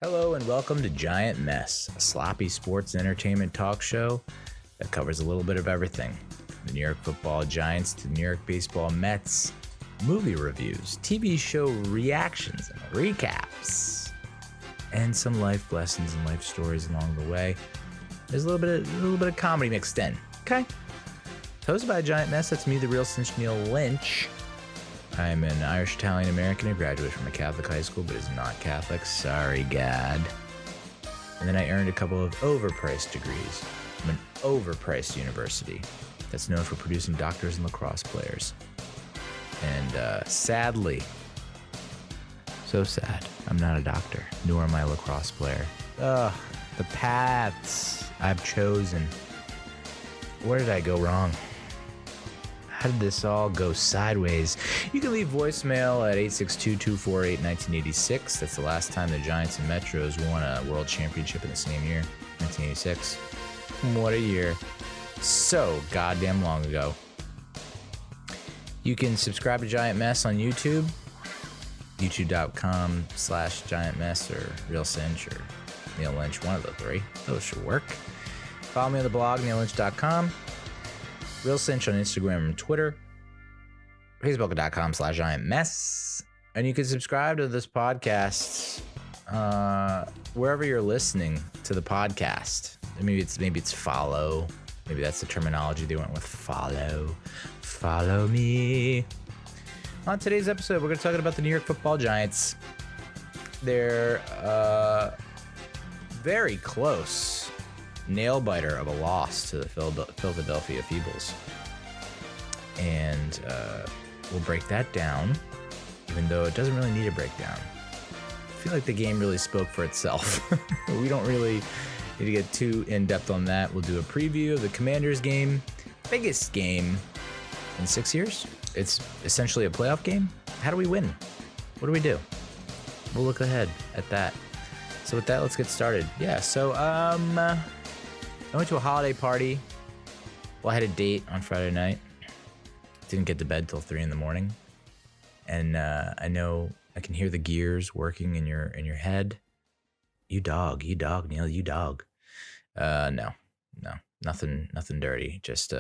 Hello and welcome to Giant Mess, a sloppy sports and entertainment talk show that covers a little bit of everything. From the New York Football Giants to New York Baseball Mets, movie reviews, TV show reactions and recaps, and some life lessons and life stories along the way. There's a little bit of comedy mixed in. Okay. Hosted by Giant Mess, that's me, the real cinch Neal Lynch. I'm an Irish Italian American who graduated from a Catholic high school but is not Catholic. Sorry, God. And then I earned a couple of overpriced degrees from an overpriced university that's known for producing doctors and lacrosse players. And sadly, so sad, I'm not a doctor, nor am I a lacrosse player. Ugh, the paths I've chosen. Where did I go wrong? How did this all go sideways? You can leave voicemail at 862-248-1986. That's the last time the Giants and Metros won a world championship in the same year, 1986. What a year. So goddamn long ago. You can subscribe to Giant Mess on YouTube, youtube.com/giantmess or Real Cinch or Neal Lynch, one of the three. Those should work. Follow me on the blog, neallynch.com. Real Cinch on Instagram and Twitter, facebook.com/giantmess. And you can subscribe to this podcast wherever you're listening to the podcast. Maybe it's follow. Maybe that's the terminology they went with. Follow me. On today's episode, we're going to talk about the New York Football Giants. They're very close nail biter of a loss to the Philadelphia Feebles. And we'll break that down, even though it doesn't really need a breakdown. I feel like the game really spoke for itself. We don't really need to get too in-depth on that. We'll do a preview of the Commanders game, biggest game in 6 years. It's essentially a playoff game. How do we win? What do we do? We'll look ahead at that. So with that, let's get started. Yeah, so I went to a holiday party. Well, I had a date on Friday night. Didn't get to bed till 3 a.m. And I know I can hear the gears working in your head. You dog, Neal, you dog. No, nothing dirty. Just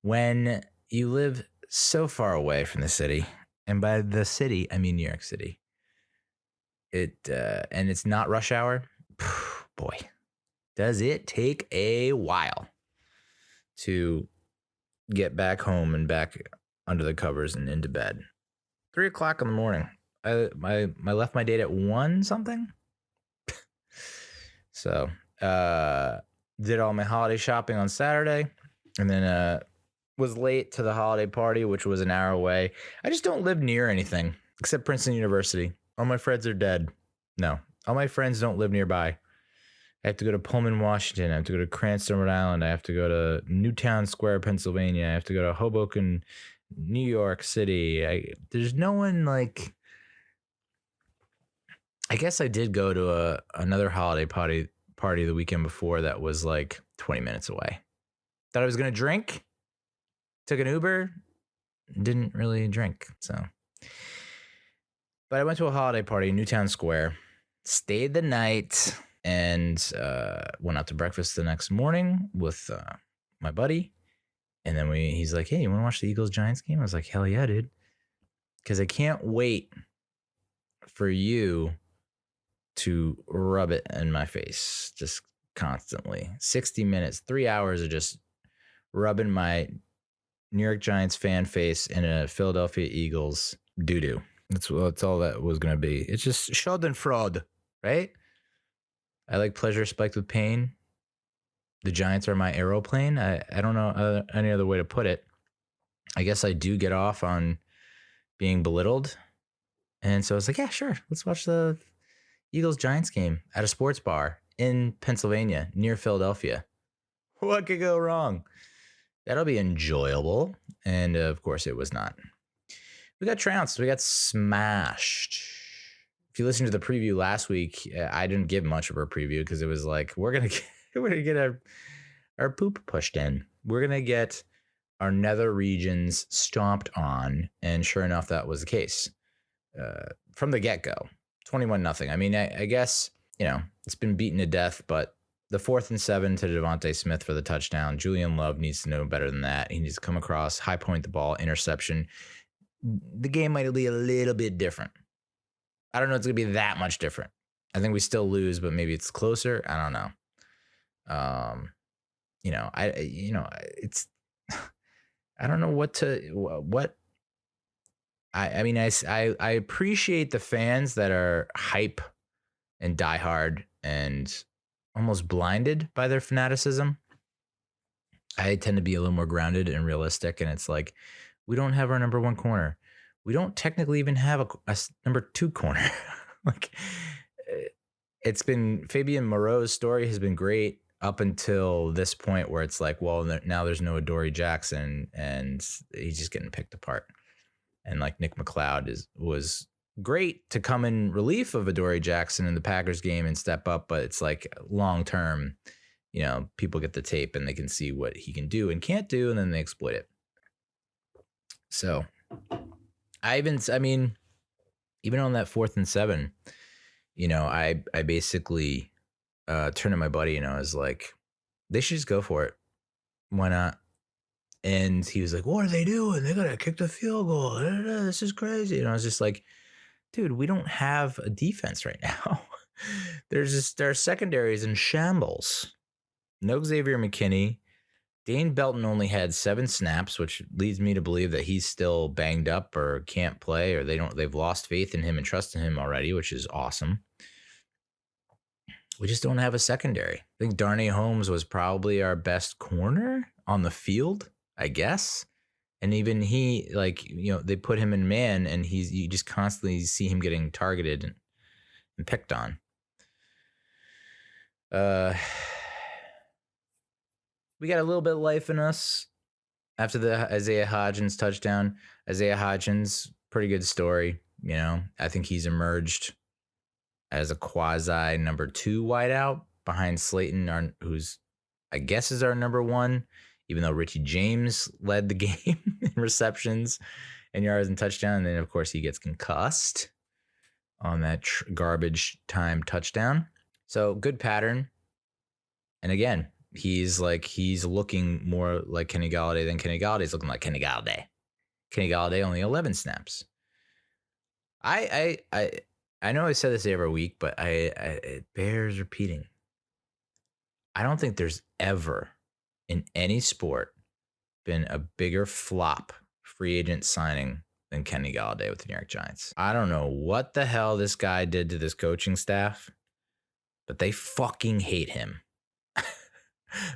when you live so far away from the city, and by the city I mean New York City. And it's not rush hour. Boy. Does it take a while to get back home and back under the covers and into bed? 3 o'clock in the morning. I left my date at 1 something. So did all my holiday shopping on Saturday, and then was late to the holiday party, which was an hour away. I just don't live near anything except Princeton University. All my friends are dead. No, all my friends don't live nearby. I have to go to Pullman, Washington. I have to go to Cranston, Rhode Island. I have to go to Newtown Square, Pennsylvania. I have to go to Hoboken, New York City. There's no one like... I guess I did go to another holiday party the weekend before that was like 20 minutes away. Thought I was going to drink. Took an Uber. Didn't really drink, so... But I went to a holiday party in Newtown Square. Stayed the night... And went out to breakfast the next morning with my buddy. And then he's like, hey, you want to watch the Eagles-Giants game? I was like, hell yeah, dude. Because I can't wait for you to rub it in my face just constantly. 60 minutes, 3 hours of just rubbing my New York Giants fan face in a Philadelphia Eagles doo-doo. That's all that was going to be. It's just schadenfreude, right? I like pleasure spiked with pain. The Giants are my aeroplane. I don't know any other way to put it. I guess I do get off on being belittled. And so I was like, yeah, sure. Let's watch the Eagles-Giants game at a sports bar in Pennsylvania near Philadelphia. What could go wrong? That'll be enjoyable. And of course it was not. We got trounced. We got smashed. If you listen to the preview last week, I didn't give much of a preview because it was like, we're gonna get our poop pushed in. We're gonna get our nether regions stomped on, and sure enough, that was the case from the get-go. 21-0. I mean, I guess, it's been beaten to death, but the 4th and 7 to Devontae Smith for the touchdown. Julian Love needs to know better than that. He needs to come across, high point the ball, interception. The game might be a little bit different. I don't know it's going to be that much different. I think we still lose, but maybe it's closer. I don't know. It's, I don't know what I appreciate the fans that are hype and diehard and almost blinded by their fanaticism. I tend to be a little more grounded and realistic, and it's like, we don't have our number 1 corner. We don't technically even have a number 2 corner. Like, it's been Fabian Moreau's story has been great up until this point where it's like, well, now there's no Adoree Jackson and he's just getting picked apart. And like Nick McLeod was great to come in relief of Adoree Jackson in the Packers game and step up, but it's like long term, people get the tape and they can see what he can do and can't do, and then they exploit it. So even on that 4th and 7, I basically turned to my buddy and I was like, they should just go for it. Why not? And he was like, what are they doing? They got to kick the field goal. This is crazy. And I was just like, dude, we don't have a defense right now. Their secondary is in shambles. No Xavier McKinney. Dane Belton only had 7 snaps, which leads me to believe that he's still banged up or can't play, or they've lost faith in him and trust in him already, which is awesome. We just don't have a secondary. I think Darnay Holmes was probably our best corner on the field, I guess. And even he, they put him in man, and you just constantly see him getting targeted and picked on. We got a little bit of life in us after the Isaiah Hodgins touchdown. Isaiah Hodgins, pretty good story. I think he's emerged as a quasi number 2 wideout behind Slayton, who's I guess is our number 1, even though Richie James led the game in receptions and yards and touchdown. And then, of course, he gets concussed on that garbage time touchdown. So good pattern. And again, he's looking more like Kenny Galladay than Kenny Galladay's looking like Kenny Galladay. Kenny Galladay only 11 snaps. I know I said this every week, but it bears repeating. I don't think there's ever in any sport been a bigger flop free agent signing than Kenny Galladay with the New York Giants. I don't know what the hell this guy did to this coaching staff, but they fucking hate him.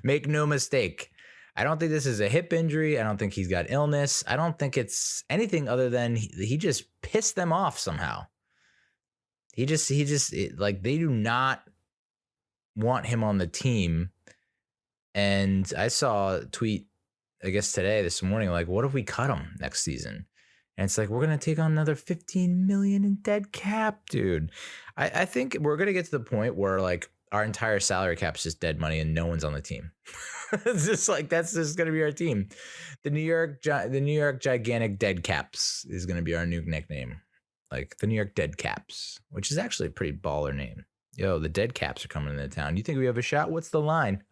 Make no mistake. I don't think this is a hip injury. I don't think he's got illness. I don't think it's anything other than he just pissed them off somehow. They do not want him on the team. And I saw a tweet, I guess this morning, like, what if we cut him next season? And it's like, we're going to take on another $15 million in dead cap, dude. I think we're going to get to the point where like our entire salary cap is just dead money and no one's on the team. It's just like, that's just going to be our team. The New York gigantic dead caps is going to be our new nickname. Like the New York Dead Caps, which is actually a pretty baller name. Yo, the Dead Caps are coming into town. You think we have a shot? What's the line?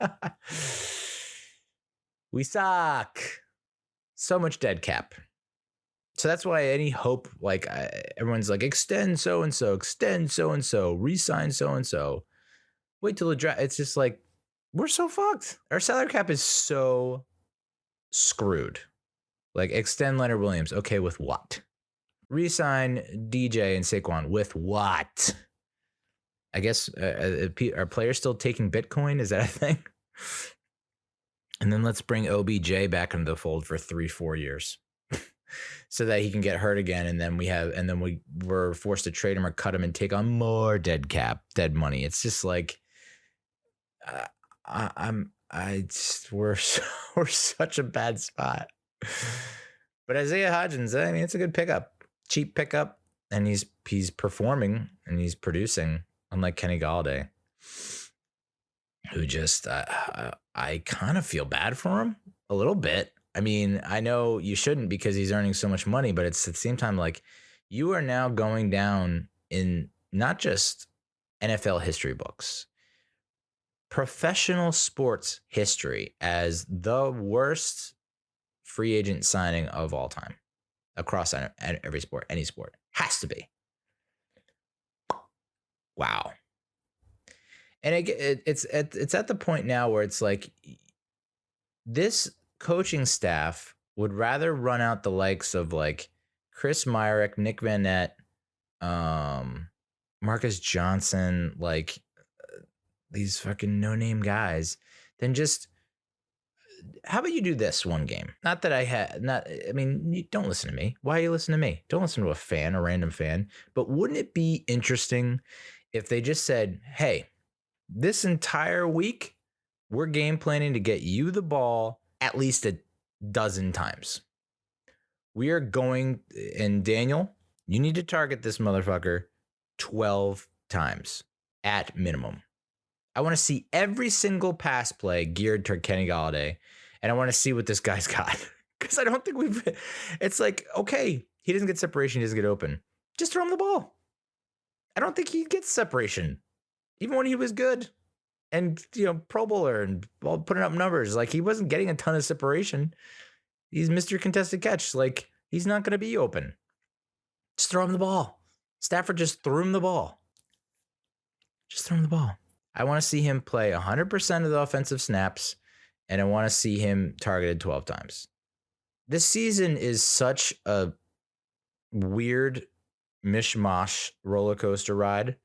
We suck. So much dead cap. So that's why any hope, like everyone's like, extend so-and-so, re-sign so-and-so. Wait till the draft. It's just like, we're so fucked. Our salary cap is so screwed. Like extend Leonard Williams. Okay, with what? Resign DJ and Saquon with what? I guess are players still taking Bitcoin? Is that a thing? And then let's bring OBJ back into the fold for 3-4 years so that he can get hurt again. And then we're forced to trade him or cut him and take on more dead money. It's just like, we're such a bad spot. But Isaiah Hodgins, I mean, it's a good pickup. Cheap pickup, and he's performing and he's producing, unlike Kenny Galladay, who just I kind of feel bad for him a little bit. I mean, I know you shouldn't because he's earning so much money, but it's at the same time like you are now going down in not just NFL history books, professional sports history as the worst free agent signing of all time across every sport, any sport. Has to be. Wow. And it's at the point now where it's like this coaching staff would rather run out the likes of like Chris Myrick, Nick Van Nett, Marcus Johnson, like these fucking no-name guys, than just, how about you do this one game? Not that I mean, you don't listen to me. Why you listen to me? Don't listen to a random fan. But wouldn't it be interesting if they just said, hey, this entire week, we're game planning to get you the ball at least a dozen times. We are going, and Daniel, you need to target this motherfucker 12 times at minimum. I want to see every single pass play geared toward Kenny Golladay, and I want to see what this guy's got. Because I don't think it's like, okay, he doesn't get separation, he doesn't get open. Just throw him the ball. I don't think he gets separation, even when he was good and, Pro Bowler and putting up numbers. Like, he wasn't getting a ton of separation. He's Mr. Contested Catch. Like, he's not going to be open. Just throw him the ball. Stafford just threw him the ball. Just throw him the ball. I want to see him play 100% of the offensive snaps, and I want to see him targeted 12 times. This season is such a weird mishmash roller coaster ride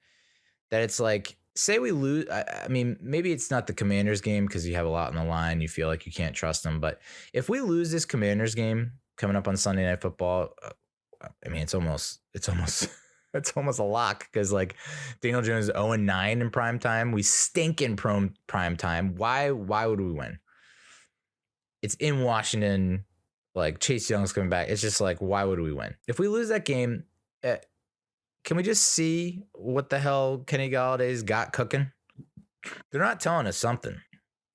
that it's like, say we lose. I mean, maybe it's not the Commanders game because you have a lot on the line. You feel like you can't trust them. But if we lose this Commanders game coming up on Sunday Night Football, I mean, it's almost a lock because like Daniel Jones is 0-9 in prime time. We stink in prime time. Why would we win? It's in Washington. Like Chase Young's coming back. It's just like, why would we win? If we lose that game, can we just see what the hell Kenny Galladay's got cooking? They're not telling us something.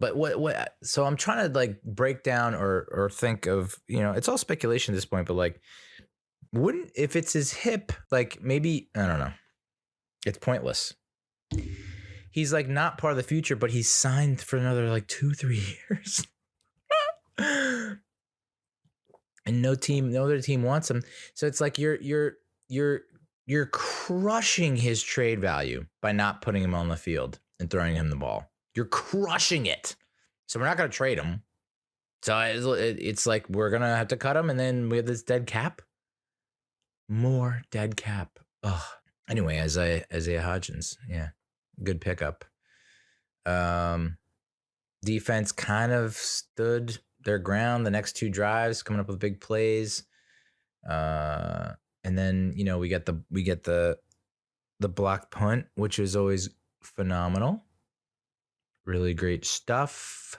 But what? So I'm trying to like break down or think of, it's all speculation at this point, but like, wouldn't, if it's his hip, like maybe, I don't know. It's pointless. He's like not part of the future, but he's signed for another like 2-3 years. And no other team wants him. So it's like you're crushing his trade value by not putting him on the field and throwing him the ball. You're crushing it. So we're not going to trade him. So it's like we're going to have to cut him, and then we have this dead cap. More dead cap. Ugh. Anyway, Isaiah Hodgins. Yeah. Good pickup. Defense kind of stood their ground the next two drives, coming up with big plays. And then, we get the blocked punt, which is always phenomenal. Really great stuff.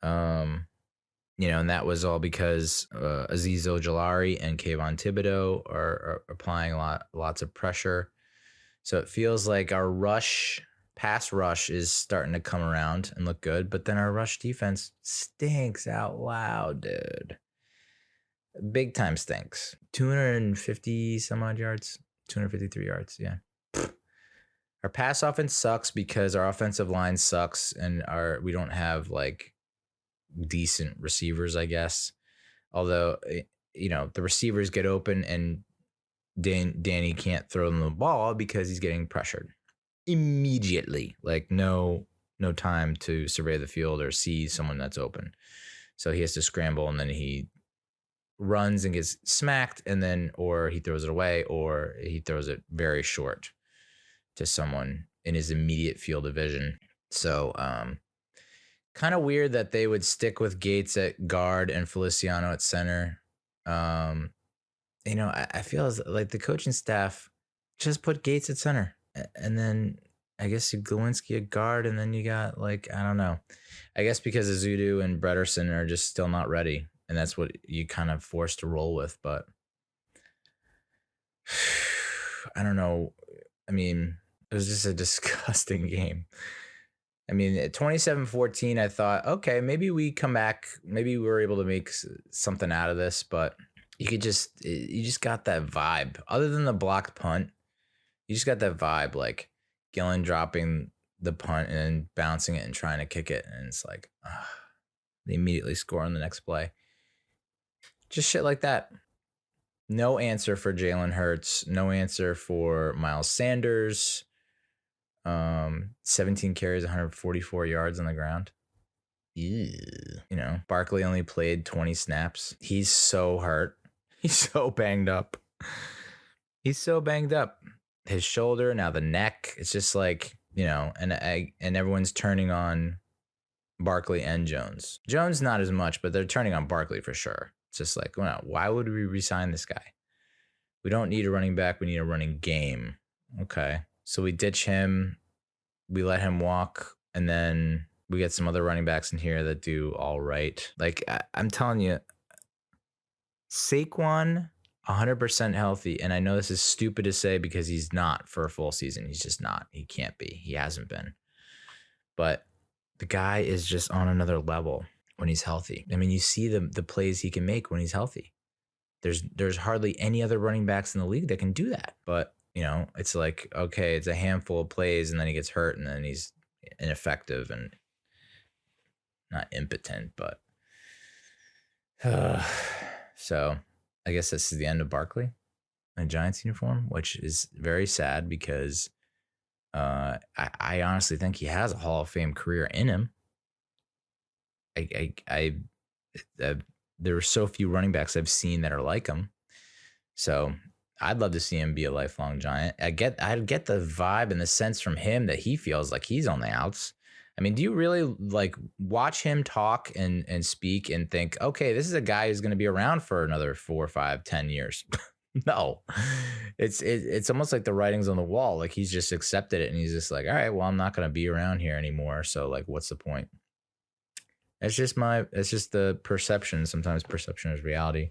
And that was all because Azeez Ojulari and Kayvon Thibodeau are applying lots of pressure. So it feels like our pass rush is starting to come around and look good, but then our rush defense stinks out loud, dude. Big time stinks. 250 some odd yards, 253 yards. Yeah. Our pass offense sucks because our offensive line sucks, and we don't have like decent receivers, I guess. Although, the receivers get open and Danny can't throw them the ball because he's getting pressured immediately. Like no time to survey the field or see someone that's open. So he has to scramble, and then he runs and gets smacked, and then or he throws it away, or he throws it very short to someone in his immediate field of vision. So kind of weird that they would stick with Gates at guard and Feliciano at center. I feel like the coaching staff just put Gates at center, and then I guess you Glowinski at guard, and then you got like, I don't know. I guess because Azudu and Brederson are just still not ready, and that's what you kind of forced to roll with. But I don't know. I mean, it was just a disgusting game. I mean, at 27-14, I thought, okay, maybe we come back. Maybe we were able to make something out of this, but you just got that vibe. Other than the blocked punt, You just got that vibe, like Gillen dropping the punt and then bouncing it and trying to kick it, and it's like they immediately score on the next play. Just shit like that. No answer for Jalen Hurts. No answer for Miles Sanders. 17 carries, 144 yards on the ground. Ew. You know, Barkley only played 20 snaps. He's so hurt. He's so banged up. He's so banged up. His shoulder, now the neck. It's just like, you know, and everyone's turning on Barkley and Jones. Jones not as much, but they're turning on Barkley for sure. It's just like, well, why would we re-sign this guy? We don't need a running back. We need a running game. Okay. So we ditch him. We let him walk. And then we get some other running backs in here that do all right. Like, I'm telling you, Saquon, 100% healthy. And I know this is stupid to say because he's not for a full season. He's just not. He can't be. He hasn't been. But the guy is just on another level when he's healthy. I mean, you see the plays he can make when he's healthy. There's hardly any other running backs in the league that can do that. But, you know, it's like, okay, it's a handful of plays and then he gets hurt and then he's ineffective and not impotent, but so I guess this is the end of Barkley in a Giants uniform, which is very sad because I honestly think he has a Hall of Fame career in him. There are so few running backs I've seen that are like him. So I'd love to see him be a lifelong Giant. I'd get the vibe and the sense from him that he feels like he's on the outs. I mean, do you really like watch him talk and speak and think, okay, this is a guy who's going to be around for another 4, 5, 10 years? No, it's almost like the writing's on the wall. Like he's just accepted it and he's just like, all right, well, I'm not going to be around here anymore. So like, what's the point? It's just the perception. Sometimes perception is reality.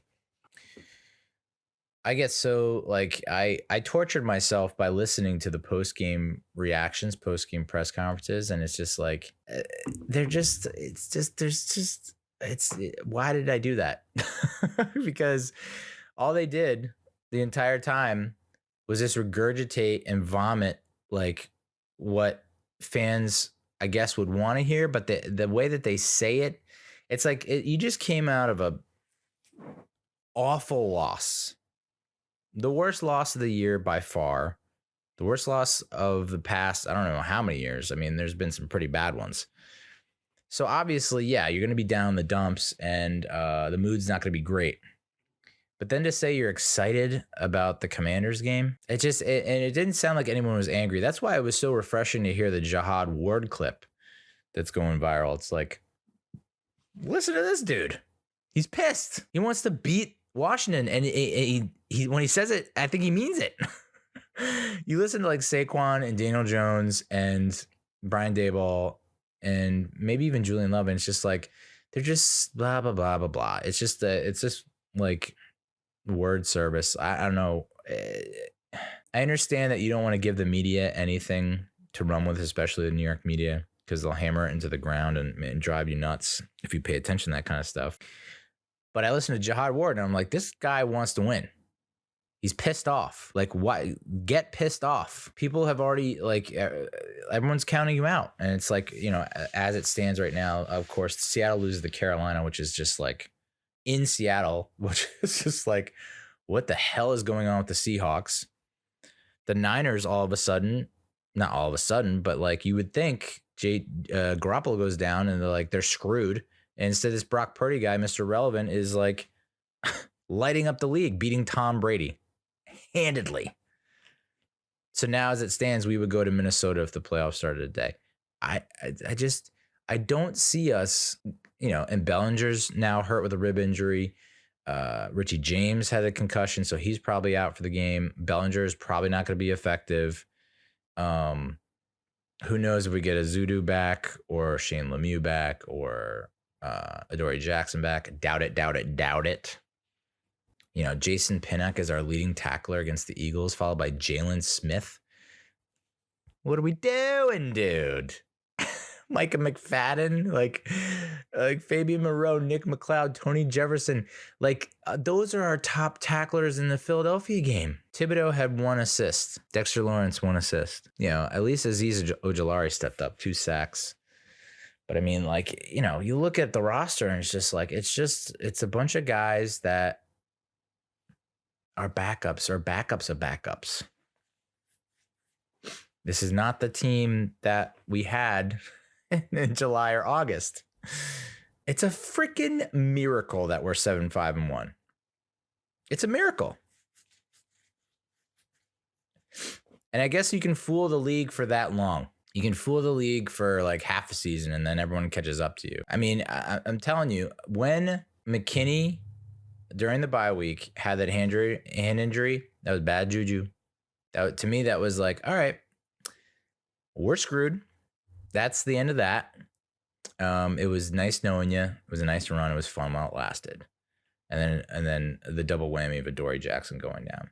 I get so like I tortured myself by listening to the post-game reactions, post-game press conferences, and it's just like why did I do that? Because all they did the entire time was just regurgitate and vomit like what fans I guess would want to hear, but the way that they say it, it's like you just came out of a awful loss. The worst loss of the year by far. The worst loss of the past, I don't know how many years. I mean, there's been some pretty bad ones. So obviously, yeah, you're going to be down in the dumps and the mood's not going to be great. But then to say you're excited about the Commanders game, it didn't sound like anyone was angry. That's why it was so refreshing to hear the Jihad Ward clip that's going viral. It's like, listen to this dude. He's pissed. He wants to beat Washington, and he when he says it, I think he means it. You listen to like Saquon and Daniel Jones and Brian Daboll and maybe even Julian Love, and it's just like they're just blah blah blah blah blah. It's just like word service. I don't know. I understand that you don't want to give the media anything to run with, especially the New York media, because they'll hammer it into the ground and drive you nuts if you pay attention to that kind of stuff. But I listened to Jihad Ward and I'm like, this guy wants to win. He's pissed off. Like, why? Get pissed off. People have already, like, everyone's counting you out. And it's like, you know, as it stands right now, of course, Seattle loses to Carolina, which is just like in Seattle, which is just like, what the hell is going on with the Seahawks? The Niners, all of a sudden, not all of a sudden, but like you would think Garoppolo goes down and they're screwed. And instead, this Brock Purdy guy, Mr. Relevant, is like lighting up the league, beating Tom Brady handedly. So now, as it stands, we would go to Minnesota if the playoffs started today. I don't see us, you know, and Bellinger's now hurt with a rib injury. Richie James had a concussion, so he's probably out for the game. Bellinger is probably not going to be effective. Who knows if we get a Zudu back or Shane Lemieux back or Adoree Jackson back. Doubt it. You know, Jason Pinnock is our leading tackler against the Eagles, followed by Jalen Smith. What are we doing, dude? Micah McFadden, like Fabian Moreau, Nick McLeod, Tony Jefferson. Those are our top tacklers in the Philadelphia game. Thibodeau had 1 assist. Dexter Lawrence 1 assist. At least Azeez Ojulari stepped up, 2 sacks. But I mean, you look at the roster and it's just it's a bunch of guys that are backups or backups of backups. This is not the team that we had in July or August. It's a freaking miracle that we're 7-5-1. It's a miracle. And I guess you can fool the league for that long. You can fool the league for like half a season and then everyone catches up to you. I mean, I'm telling you, when McKinney during the bye week had that hand injury, that was bad juju. To me, that was like, all right, we're screwed. That's the end of that. It was nice knowing you. It was a nice run. It was fun while it lasted. And then the double whammy of Adoree Jackson going down.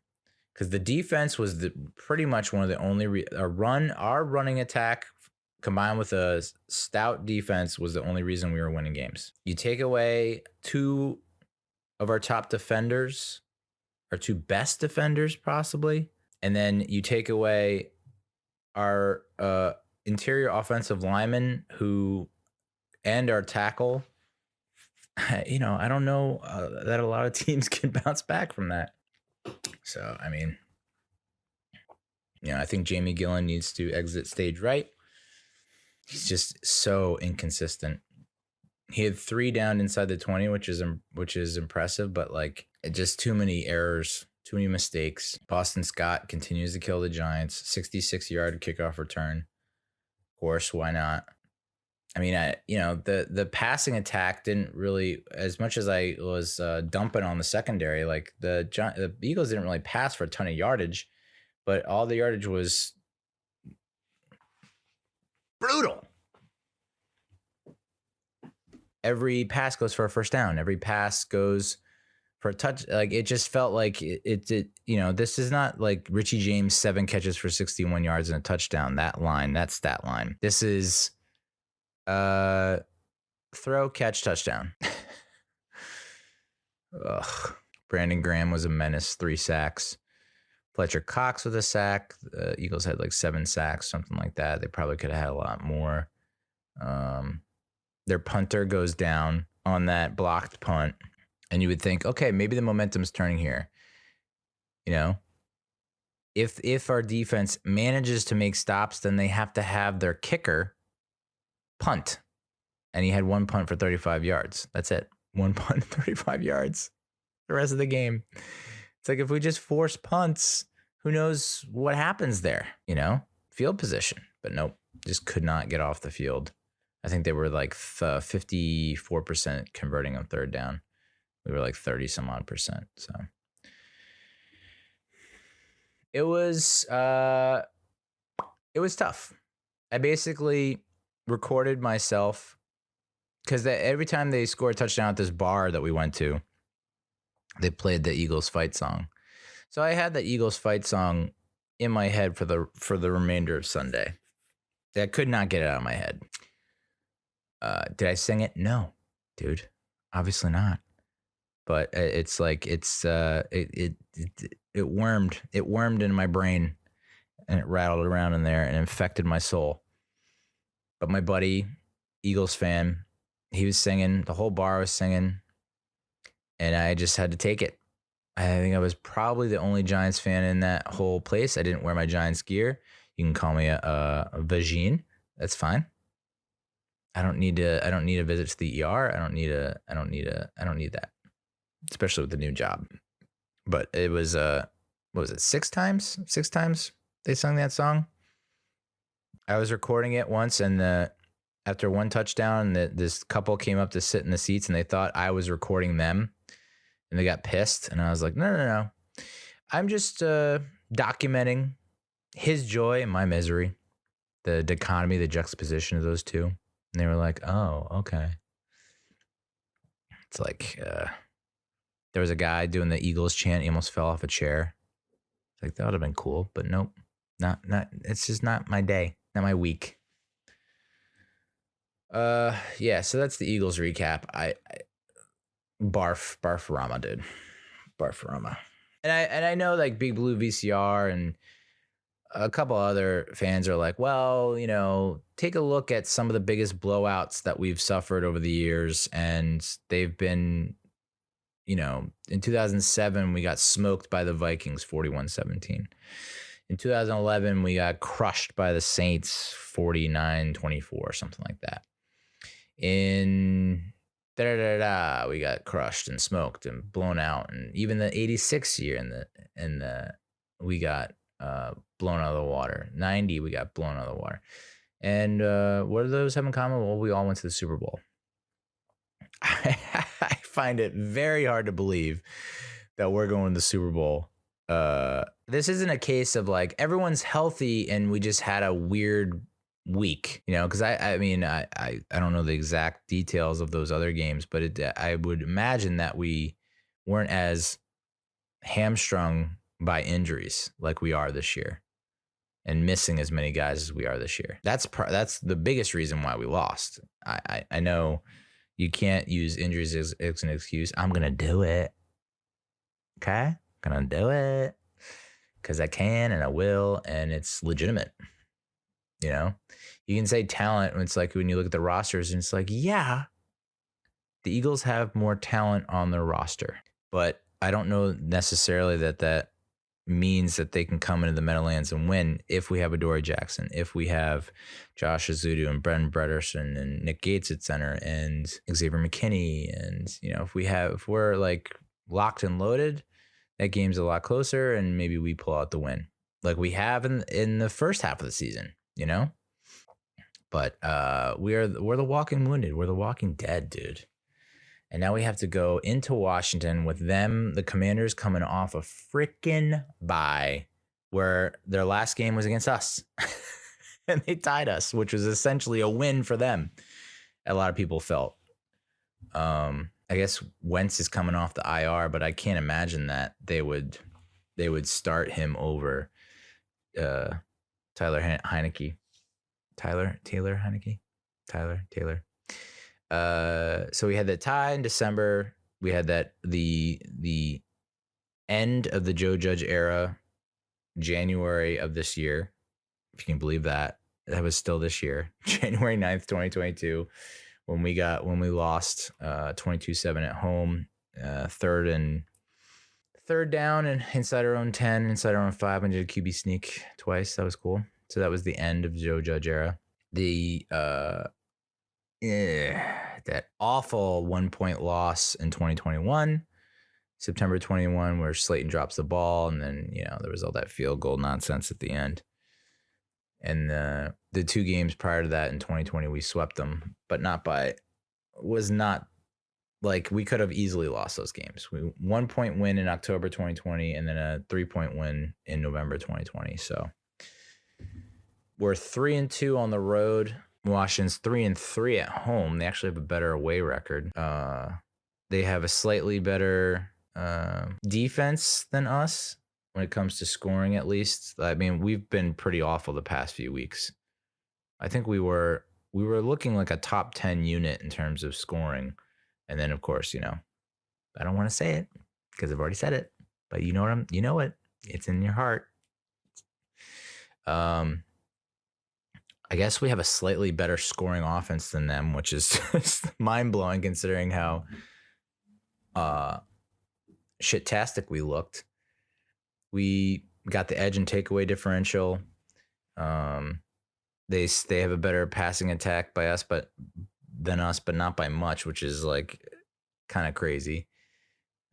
Because the defense was pretty much one of the only our running attack combined with a stout defense was the only reason we were winning games. You take away 2 of our top defenders, our 2 best defenders possibly, and then you take away our interior offensive lineman and our tackle. I don't know that a lot of teams can bounce back from that. So, I mean, I think Jamie Gillen needs to exit stage right. He's just so inconsistent. He had 3 down inside the 20, which is impressive, but just too many errors, too many mistakes. Boston Scott continues to kill the Giants. 66-yard kickoff return. Of course, why not? I mean, the passing attack didn't really, as much as I was dumping on the secondary, the Eagles didn't really pass for a ton of yardage, but all the yardage was brutal. Every pass goes for a first down. Every pass goes for a touch. It just felt like it this is not like Richie James 7 catches for 61 yards and a touchdown. That stat line. This is throw, catch, touchdown. Ugh. Brandon Graham was a menace, 3 sacks. Fletcher Cox with a sack. The Eagles had 7 sacks, something like that. They probably could have had a lot more. Their punter goes down on that blocked punt, and you would think, okay, maybe the momentum's turning here. If our defense manages to make stops, then they have to have their kicker punt. And he had 1 punt for 35 yards. That's it. 1 punt, 35 yards. The rest of the game. It's like if we just force punts, who knows what happens there, Field position. But nope, just could not get off the field. I think they were 54% converting on 3rd down. We were 30 some odd percent. So it was tough. I basically recorded myself because every time they score a touchdown at this bar that we went to, they played the Eagles fight song. So I had the Eagles fight song in my head for the remainder of Sunday. I could not get it out of my head. Did I sing it? No, dude, obviously not. But it wormed into my brain and it rattled around in there and infected my soul. But my buddy, Eagles fan, he was singing, the whole bar was singing, and I just had to take it. I think I was probably the only Giants fan in that whole place. I didn't wear my Giants gear. You can call me a vagine. That's fine. I don't need a visit to the ER. I don't need that. Especially with the new job. But it was what was it, 6 times? 6 times they sung that song. I was recording it once, and after 1 touchdown, this couple came up to sit in the seats, and they thought I was recording them, and they got pissed. And I was like, no. I'm just documenting his joy and my misery, the dichotomy, the juxtaposition of those two. And they were like, oh, okay. It's like there was a guy doing the Eagles chant. He almost fell off a chair. It's like, that would have been cool, but nope. Not. It's just not my day, not my week. Yeah, so that's the Eagles recap. I barf-rama, dude. Barf-rama. And I know like Big Blue VCR and a couple other fans are like, well, take a look at some of the biggest blowouts that we've suffered over the years. And they've been, in 2007, we got smoked by the Vikings 41-17. In 2011, we got crushed by the Saints 49-24, something like that. In we got crushed and smoked and blown out. And even the 86 year in the we got blown out of the water. 90, we got blown out of the water. And what do those have in common? Well, we all went to the Super Bowl. I find it very hard to believe that we're going to the Super Bowl. This isn't a case of like everyone's healthy and we just had a weird week, because I mean, I don't know the exact details of those other games, but I would imagine that we weren't as hamstrung by injuries like we are this year and missing as many guys as we are this year. That's the biggest reason why we lost. I know you can't use injuries as an excuse. I'm going to do it. Okay? I'm going to do it because I can and I will, and it's legitimate. You can say talent, and it's like when you look at the rosters and it's like, yeah, the Eagles have more talent on their roster, but I don't know necessarily that means that they can come into the Meadowlands and win if we have Adoree Jackson, if we have Josh Azudu and Brendan Brederson and Nick Gates at center and Xavier McKinney. And, if we're like locked and loaded, that game's a lot closer and maybe we pull out the win like we have in the first half of the season, But we're the walking wounded. We're the walking dead, dude. And now we have to go into Washington with them, the Commanders, coming off a freaking bye where their last game was against us. And they tied us, which was essentially a win for them. A lot of people felt. I guess Wentz is coming off the IR, but I can't imagine that they would start him over Taylor Heineke. So we had the tie in December. We had that the end of the Joe Judge era, January of this year, if you can believe that. That was still this year, January 9th, 2022, when we lost 22-7 at home, third down and inside our own 10, inside our own 5, and did a QB sneak twice. That was cool. So that was the end of Joe Judge era. That awful 1-point loss in 2021, September 21, where Slayton drops the ball, and then there was all that field goal nonsense at the end. And the 2 games prior to that in 2020, we swept them, but was not like we could have easily lost those games. 1-point win in October 2020, and then a 3-point win in November 2020. So we're 3-2 on the road. Washington's 3-3 at home. They actually have a better away record. They have a slightly better defense than us when it comes to scoring, at least. I mean, we've been pretty awful the past few weeks. I think we were looking like a top 10 unit in terms of scoring. And then, of course, I don't want to say it because I've already said it, but you know it. It's in your heart. I guess we have a slightly better scoring offense than them, which is mind-blowing considering how shit-tastic we looked. We got the edge and takeaway differential. They have a better passing attack than us, but not by much, which is like kind of crazy.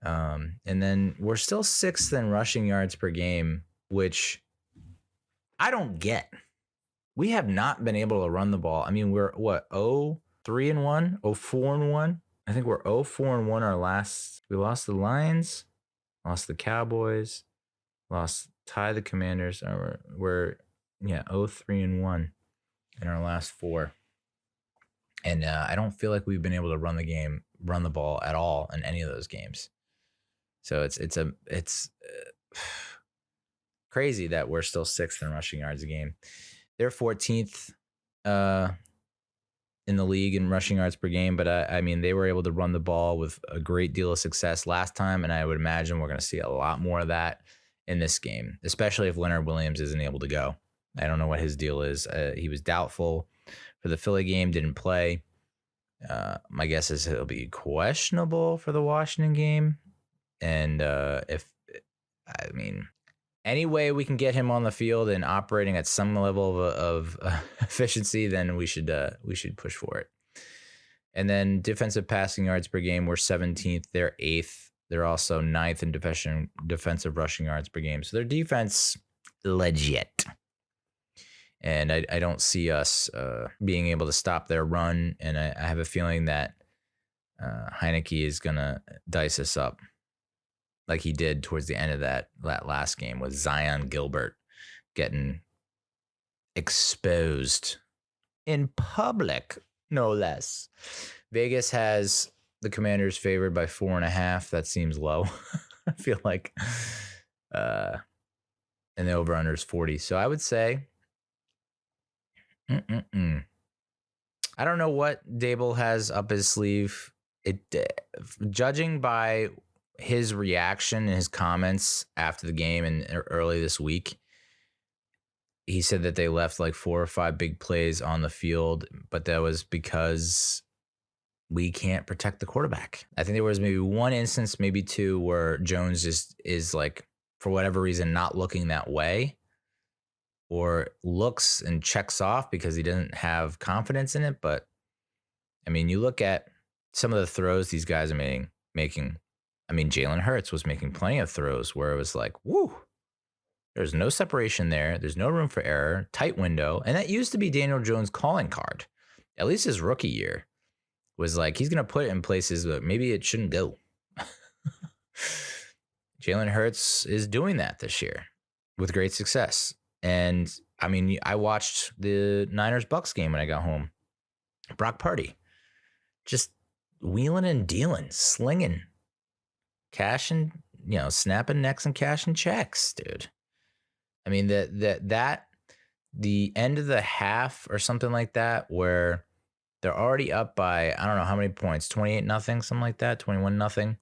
And then we're still 6th in rushing yards per game, which I don't get. We have not been able to run the ball. I mean, we're 0-3-1, 0-4-1. I think we're 0-4-1 our last. We lost the Lions, lost the Cowboys, tied the Commanders. We're 0-3-1 in our last 4. And I don't feel like we've been able to run the ball at all in any of those games. So it's crazy that we're still 6th in rushing yards a game. They're 14th. in the league in rushing yards per game, but I mean, they were able to run the ball with a great deal of success last time, and I would imagine we're going to see a lot more of that in this game, especially if Leonard Williams isn't able to go. I don't know what his deal is. He was doubtful for the Philly game, didn't play. My guess is he'll be questionable for the Washington game. And any way we can get him on the field and operating at some level of efficiency, then we should push for it. And then defensive passing yards per game, we're 17th. They're 8th. They're also 9th in defensive rushing yards per game. So their defense, legit. And I don't see us being able to stop their run. And I have a feeling that Heineke is going to dice us up like he did towards the end of that last game with Zion Gilbert getting exposed in public, no less. Vegas has the Commanders favored by 4.5. That seems low. I feel like. And the over-under is 40. So I would say, I don't know what Dable has up his sleeve. Judging by his reaction and his comments after the game and early this week, he said that they left like 4 or 5 big plays on the field, but that was because we can't protect the quarterback. I think there was maybe one instance, maybe 2, where Jones is like, for whatever reason, not looking that way, or looks and checks off because he doesn't have confidence in it. But I mean, you look at some of the throws these guys are making. I mean, Jalen Hurts was making plenty of throws where it was like, woo, there's no separation there. There's no room for error, tight window. And that used to be Daniel Jones' calling card. At least his rookie year was like, he's going to put it in places that maybe it shouldn't go. Jalen Hurts is doing that this year with great success. And I mean, I watched the Niners-Bucks game when I got home. Brock Purdy just wheeling and dealing, slinging, cashing, snapping necks and cashing checks, dude. I mean, that the end of the half or something like that, where they're already up by, I don't know how many points, 28-0, something like that, 21-0.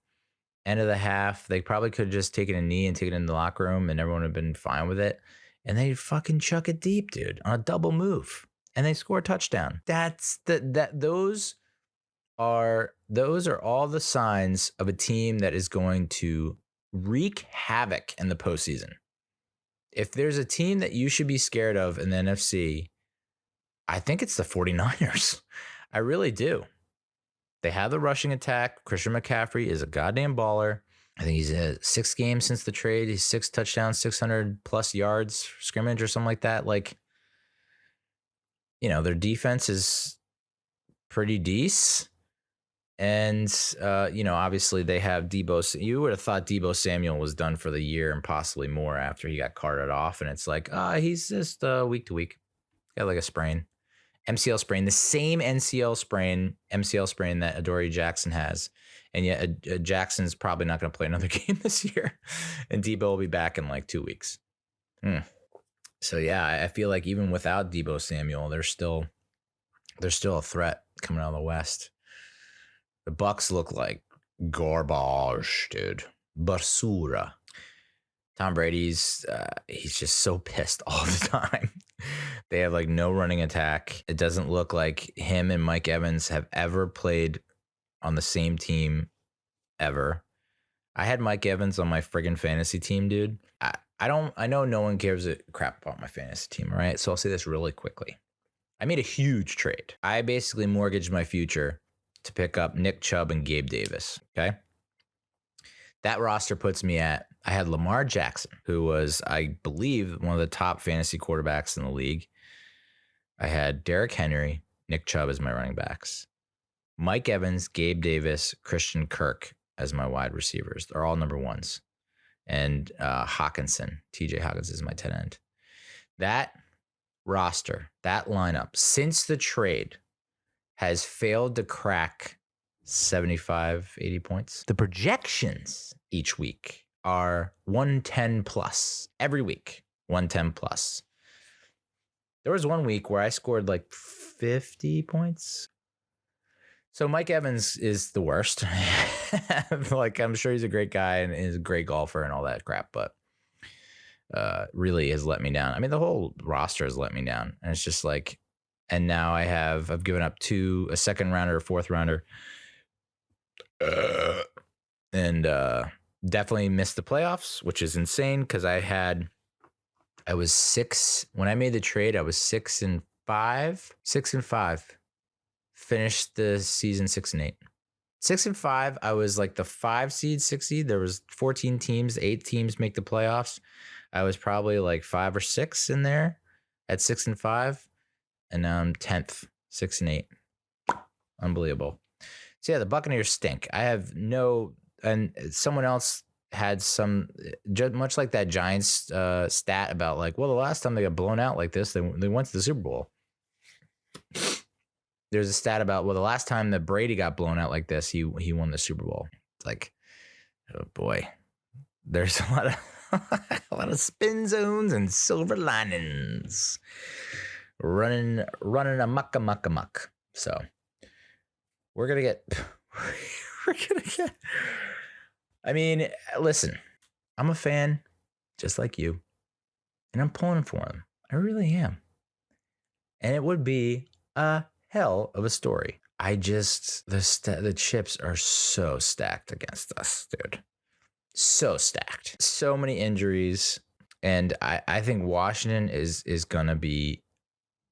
End of the half, they probably could have just taken a knee and taken it in the locker room and everyone would have been fine with it. And they fucking chuck it deep, dude, on a double move. And they score a touchdown. Those are all the signs of a team that is going to wreak havoc in the postseason. If there's a team that you should be scared of in the NFC, I think it's the 49ers. I really do. They have the rushing attack. Christian McCaffrey is a goddamn baller. I think he's 6 games since the trade. He's 6 touchdowns, 600 plus yards scrimmage or something like that. Like, their defense is pretty decent. And, obviously they have Debo. You would have thought Debo Samuel was done for the year and possibly more after he got carted off. And it's like, he's just week to week. Got like a sprain. MCL sprain, the same MCL sprain that Adoree Jackson has. And yet Jackson's probably not going to play another game this year. And Debo will be back in like 2 weeks. So, yeah, I feel like even without Debo Samuel, there's still a threat coming out of the West. The Bucks look like garbage, dude. Basura. Tom Brady's, he's just so pissed all the time. They have like no running attack. It doesn't look like him and Mike Evans have ever played on the same team ever. I had Mike Evans on my friggin' fantasy team, dude. I know no one cares a crap about my fantasy team, all right? So I'll say this really quickly. I made a huge trade. I basically mortgaged my future to pick up Nick Chubb and Gabe Davis, okay? That roster puts me at, I had Lamar Jackson, who was, I believe, one of the top fantasy quarterbacks in the league. I had Derrick Henry, Nick Chubb as my running backs. Mike Evans, Gabe Davis, Christian Kirk as my wide receivers. They're all number ones. And Hawkinson, TJ Hawkinson is my tight end. That roster, that lineup, since the trade, has failed to crack 75, 80 points. The projections each week are 110 plus. Every week, 110 plus. There was one week where I scored like 50 points. So Mike Evans is the worst. Like, I'm sure he's a great guy and is a great golfer and all that crap, but really has let me down. I mean, the whole roster has let me down. And it's just like, and now I've given up a second rounder, a fourth rounder, and definitely missed the playoffs, which is insane because I was 6 when I made the trade. I was 6-5, 6-5. Finished the season 6-8. 6-5. I was like the 5 seed, 6 seed. There was 14 teams, 8 teams make the playoffs. I was probably like 5 or 6 in there at 6-5, and now I'm 10th, 6-8. Unbelievable. So yeah, the Buccaneers stink. And someone else had some, much like that Giants stat about like, well, the last time they got blown out like this, they went to the Super Bowl. There's a stat about, well, the last time that Brady got blown out like this, he won the Super Bowl. It's like, oh boy, there's a lot of spin zones and silver linings running amok. So we're gonna get. I mean, listen, I'm a fan, just like you, and I'm pulling for him. I really am, and it would be a hell of a story. The chips are so stacked against us, dude. So stacked. So many injuries. And I think Washington is gonna be,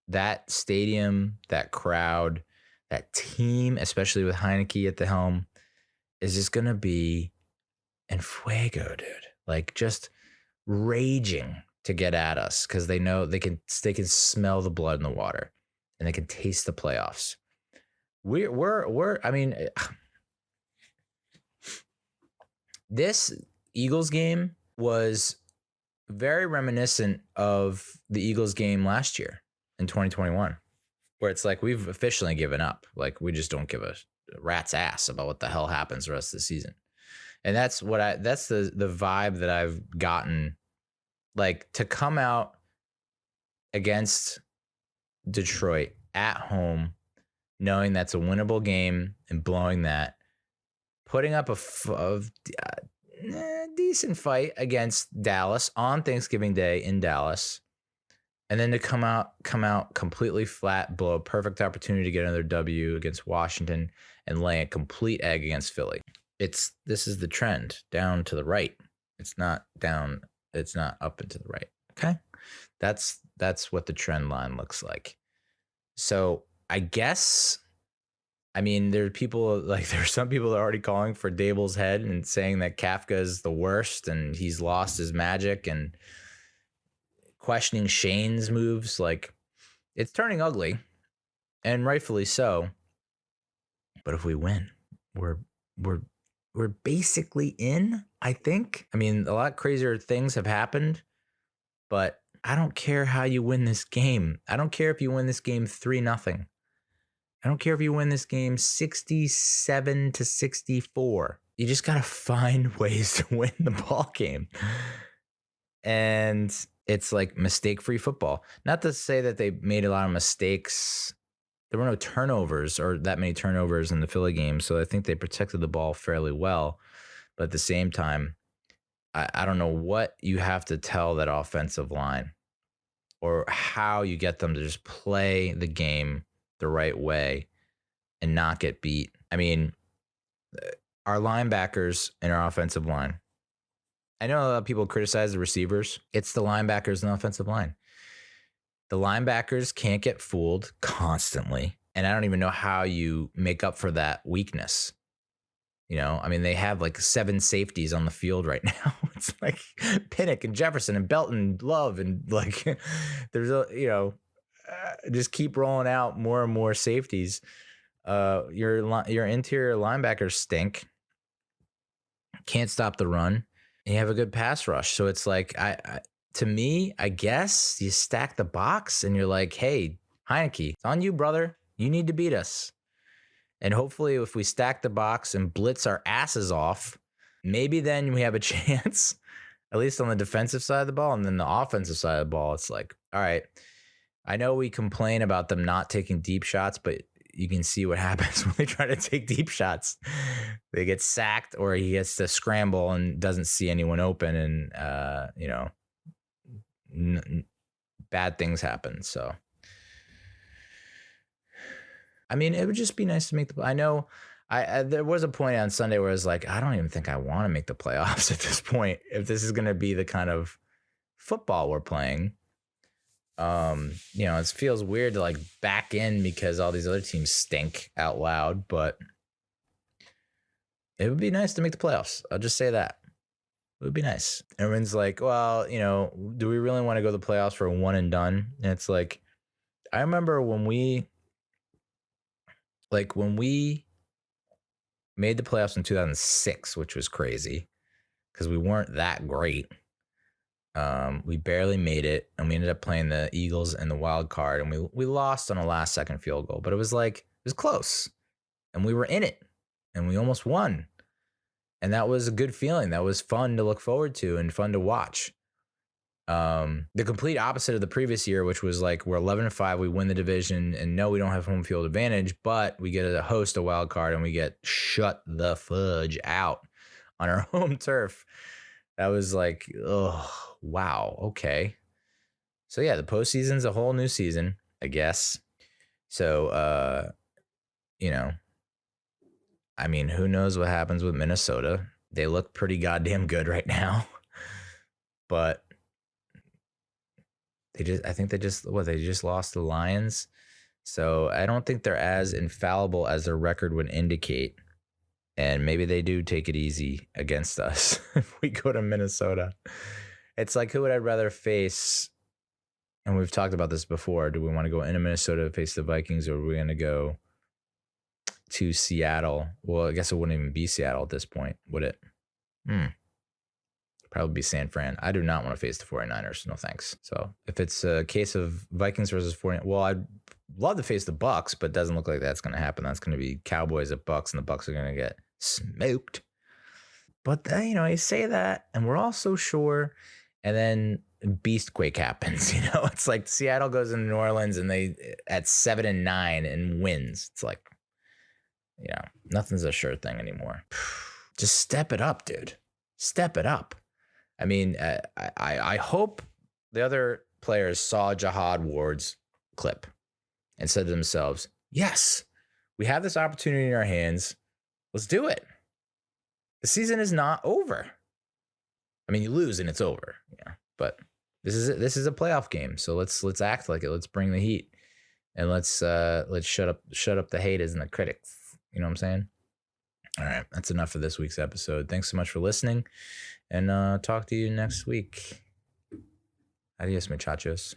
that stadium, that crowd, that team, especially with Heineke at the helm, is just gonna be en fuego, dude. Like, just raging to get at us because they know they can smell the blood in the water. And they can taste the playoffs. I mean, this Eagles game was very reminiscent of the Eagles game last year in 2021, where it's like we've officially given up. Like, we just don't give a rat's ass about what the hell happens the rest of the season. And that's the vibe that I've gotten. Like, to come out against Detroit at home, knowing that's a winnable game and blowing that, putting up a decent fight against Dallas on Thanksgiving Day in Dallas, and then to come out completely flat, blow a perfect opportunity to get another W against Washington, and lay a complete egg against Philly. This is the trend, down to the right. It's not down. It's not up and to the right. Okay, that's what the trend line looks like. So I guess, I mean, there's some people that are already calling for Dable's head and saying that Kafka is the worst and he's lost his magic, and questioning Shane's moves. Like, it's turning ugly, and rightfully so. But if we win, we're basically in, I think. I mean, a lot crazier things have happened, but I don't care how you win this game. I don't care if you win this game 3-0. I don't care if you win this game 67-64. You just got to find ways to win the ball game. And it's like mistake-free football. Not to say that they made a lot of mistakes. There were no turnovers or that many turnovers in the Philly game, so I think they protected the ball fairly well. But at the same time, I don't know what you have to tell that offensive line or how you get them to just play the game the right way and not get beat. I mean, our linebackers and our offensive line. I know a lot of people criticize the receivers. It's the linebackers and the offensive line. The linebackers can't get fooled constantly. And I don't even know how you make up for that weakness. You know, I mean, they have like 7 safeties on the field right now. It's like Pinnock and Jefferson and Belton, Love, and like there's just keep rolling out more and more safeties. Your interior linebackers stink. Can't stop the run. And you have a good pass rush. So it's like, to me, I guess you stack the box and you're like, hey, Heineke, it's on you, brother. You need to beat us. And hopefully if we stack the box and blitz our asses off, maybe then we have a chance, at least on the defensive side of the ball. And then the offensive side of the ball, it's like, all right, I know we complain about them not taking deep shots, but you can see what happens when they try to take deep shots. They get sacked, or he gets to scramble and doesn't see anyone open, and bad things happen. So, I mean, it would just be nice to make the. I know, there was a point on Sunday where I was like, I don't even think I want to make the playoffs at this point. If this is going to be the kind of football we're playing. It feels weird to like back in because all these other teams stink out loud, but it would be nice to make the playoffs. I'll just say that. It would be nice. Everyone's like, well, do we really want to go to the playoffs for a one and done? And it's like, I remember when we made the playoffs in 2006, which was crazy because we weren't that great. We barely made it, and we ended up playing the Eagles in the wild card, and we lost on a last second field goal, but it was close, and we were in it, and we almost won, and that was a good feeling. That was fun to look forward to and fun to watch. The complete opposite of the previous year, which was like we're 11-5, we win the division, and no, we don't have home field advantage, but we get to host a wild card, and we get shut the fudge out on our home turf. That was like, oh, wow, okay. So yeah, the postseason's a whole new season, I guess. So, I mean, who knows what happens with Minnesota? They look pretty goddamn good right now, but I think they just lost the Lions. So I don't think they're as infallible as their record would indicate. And maybe they do take it easy against us if we go to Minnesota. It's like, who would I rather face? And we've talked about this before. Do we want to go into Minnesota to face the Vikings, or are we going to go to Seattle? Well, I guess it wouldn't even be Seattle at this point, would it? Probably be San Fran. I do not want to face the 49ers. No thanks. So if it's a case of Vikings versus 49ers, well, I'd love to face the Bucs, but it doesn't look like that's going to happen. That's going to be Cowboys at Bucs, and the Bucs are going to get smoked. But you say that, and we're all so sure, and then Beastquake happens. It's like Seattle goes into New Orleans and they at 7-9 and wins. It's like, nothing's a sure thing anymore. Just step it up, dude. Step it up. I mean, I hope the other players saw Jihad Ward's clip and said to themselves, yes, we have this opportunity in our hands. Let's do it. The season is not over. I mean, you lose and it's over. Yeah, but this is a playoff game. So let's act like it. Let's bring the heat, and let's shut up the haters and the critics. You know what I'm saying? All right, that's enough for this week's episode. Thanks so much for listening, and talk to you next week. Adios, muchachos.